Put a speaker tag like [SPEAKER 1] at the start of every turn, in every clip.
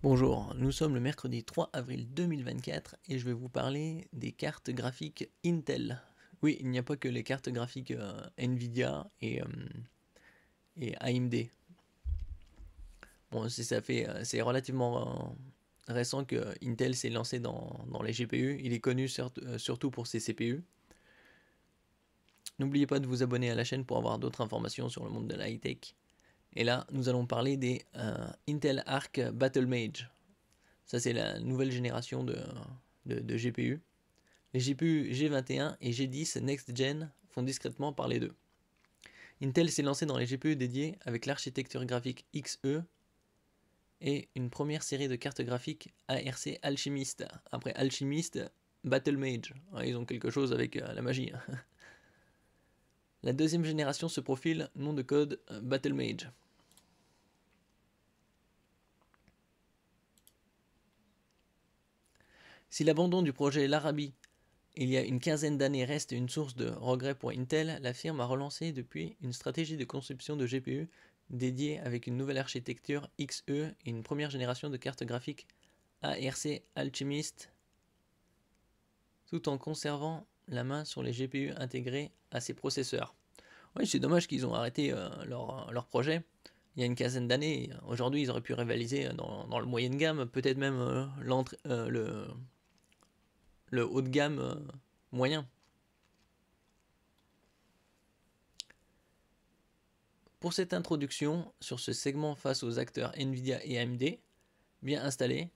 [SPEAKER 1] Bonjour, nous sommes le mercredi 3 avril 2024 et je vais vous parler des cartes graphiques Intel. Oui, il n'y a pas que les cartes graphiques Nvidia et AMD. Bon, c'est relativement récent que Intel s'est lancé dans les GPU. Il est connu surtout pour ses CPU. N'oubliez pas de vous abonner à la chaîne pour avoir d'autres informations sur le monde de la high-tech. Et là, nous allons parler des Intel Arc Battlemage. Ça, c'est la nouvelle génération de GPU. Les GPU G21 et G10 Next Gen font discrètement parler d'eux. Intel s'est lancé dans les GPU dédiés avec l'architecture graphique Xe et une première série de cartes graphiques ARC Alchemist. Après Alchemist, Battlemage. Ouais, ils ont quelque chose avec la magie. La deuxième génération se profile, nom de code Battlemage. Si l'abandon du projet Larabi il y a une quinzaine d'années reste une source de regret pour Intel, la firme a relancé depuis une stratégie de conception de GPU dédiée avec une nouvelle architecture Xe et une première génération de cartes graphiques ARC Alchemist, tout en conservant la main sur les GPU intégrés à ces processeurs. Oui, c'est dommage qu'ils ont arrêté leur projet il y a une quinzaine d'années. Aujourd'hui, ils auraient pu rivaliser dans le moyen de gamme, peut-être même le haut de gamme moyen. Pour cette introduction sur ce segment face aux acteurs Nvidia et AMD, bien installés,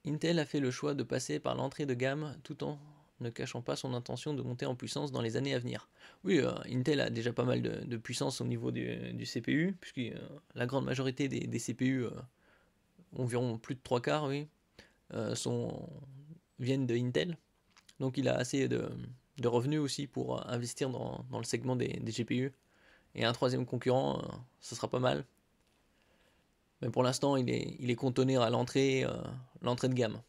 [SPEAKER 1] Intel a fait le choix de passer par l'entrée de gamme tout en ne cachant pas son intention de monter en puissance dans les années à venir. Oui, Intel a déjà pas mal de puissance au niveau du CPU, puisque la grande majorité des CPU, environ plus de 3 quarts, oui, viennent de Intel. Donc il a assez de revenus aussi pour investir dans le segment des GPU. Et un troisième concurrent, ce sera pas mal. Mais pour l'instant, il est cantonné à l'entrée de gamme.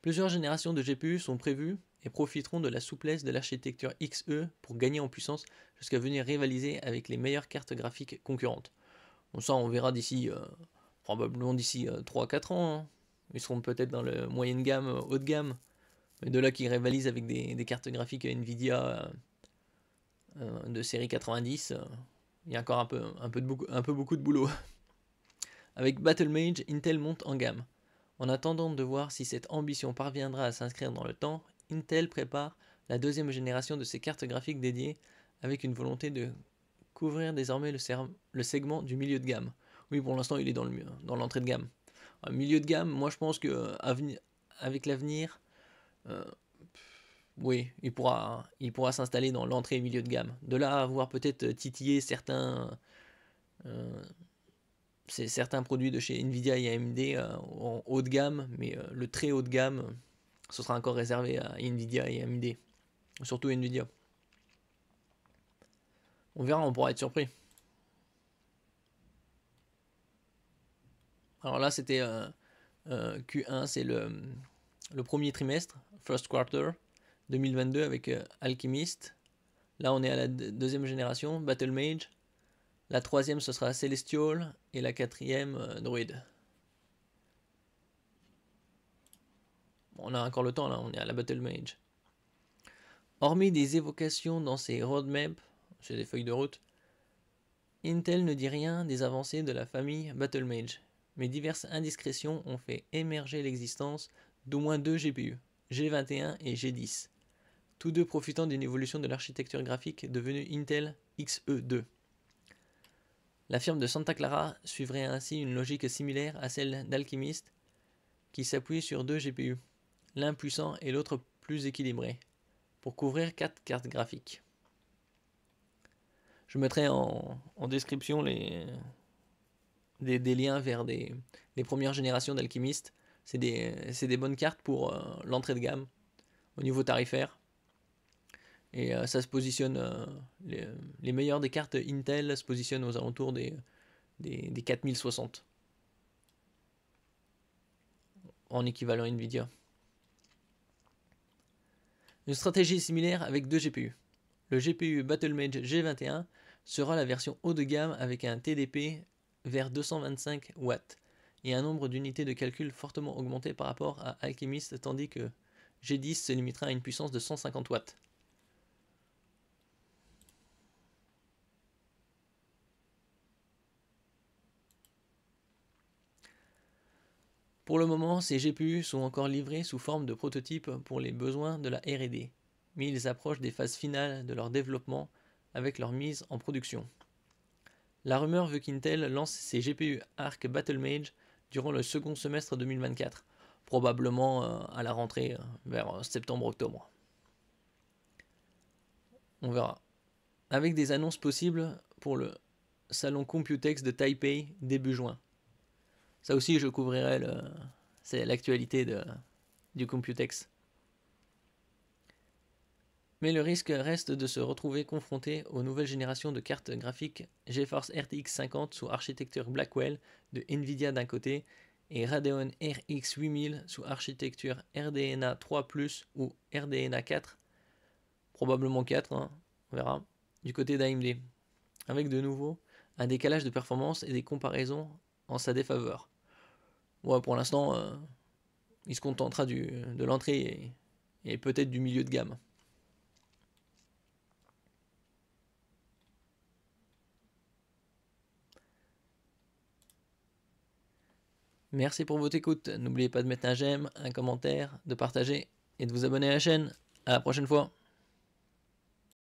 [SPEAKER 1] Plusieurs générations de GPU sont prévues et profiteront de la souplesse de l'architecture Xe pour gagner en puissance jusqu'à venir rivaliser avec les meilleures cartes graphiques concurrentes. Bon, ça, on verra probablement d'ici 3 à 4 ans. Hein. Ils seront peut-être dans le moyenne gamme, haut de gamme. Mais de là qu'ils rivalisent avec des cartes graphiques Nvidia de série 90, il y a encore un peu beaucoup de boulot. Avec Battlemage, Intel monte en gamme. En attendant de voir si cette ambition parviendra à s'inscrire dans le temps, Intel prépare la deuxième génération de ses cartes graphiques dédiées avec une volonté de couvrir désormais le segment du milieu de gamme. Oui, pour l'instant, il est dans l'entrée de gamme. Milieu de gamme, moi je pense que avec l'avenir, oui, il pourra s'installer dans l'entrée et milieu de gamme. De là à avoir peut-être titillé certains produits de chez Nvidia et AMD en haut de gamme, mais le très haut de gamme, ce sera encore réservé à Nvidia et AMD. Surtout Nvidia. On verra, on pourra être surpris. Alors là, c'était Q1, c'est le premier trimestre, first quarter 2022 avec Alchemist. Là, on est à la deuxième génération, Battlemage. La troisième, ce sera Celestial. Et la quatrième, Druid. Bon, on a encore le temps, là, on est à la Battlemage. Hormis des évocations dans ses roadmaps, c'est des feuilles de route, Intel ne dit rien des avancées de la famille Battlemage, mais diverses indiscrétions ont fait émerger l'existence d'au moins deux GPU, G21 et G10, tous deux profitant d'une évolution de l'architecture graphique devenue Intel Xe2. La firme de Santa Clara suivrait ainsi une logique similaire à celle d'Alchemist, qui s'appuie sur deux GPU, l'un puissant et l'autre plus équilibré, pour couvrir 4 cartes graphiques. Je mettrai en description des liens vers les premières générations d'Alchemist. C'est des bonnes cartes pour l'entrée de gamme au niveau tarifaire. Et ça se positionne, les meilleures des cartes Intel se positionnent aux alentours des 4060 en équivalent Nvidia. Une stratégie similaire avec deux GPU. Le GPU Battlemage G21 sera la version haut de gamme avec un TDP vers 225 watts et un nombre d'unités de calcul fortement augmenté par rapport à Alchemist, tandis que G10 se limitera à une puissance de 150 watts. Pour le moment, ces GPU sont encore livrés sous forme de prototypes pour les besoins de la R&D, mais ils approchent des phases finales de leur développement avec leur mise en production. La rumeur veut qu'Intel lance ses GPU Arc Battlemage durant le second semestre 2024, probablement à la rentrée vers septembre-octobre. On verra. Avec des annonces possibles pour le salon Computex de Taipei début juin. Ça aussi, je couvrirai c'est l'actualité du Computex. Mais le risque reste de se retrouver confronté aux nouvelles générations de cartes graphiques GeForce RTX 50 sous architecture Blackwell de Nvidia d'un côté et Radeon RX 8000 sous architecture RDNA 3 Plus ou RDNA 4, probablement 4, hein, on verra, du côté d'AMD, avec de nouveau un décalage de performance et des comparaisons en sa défaveur. Ouais, pour l'instant, il se contentera de l'entrée et peut-être du milieu de gamme. Merci pour votre écoute. N'oubliez pas de mettre un j'aime, un commentaire, de partager et de vous abonner à la chaîne. À la prochaine fois.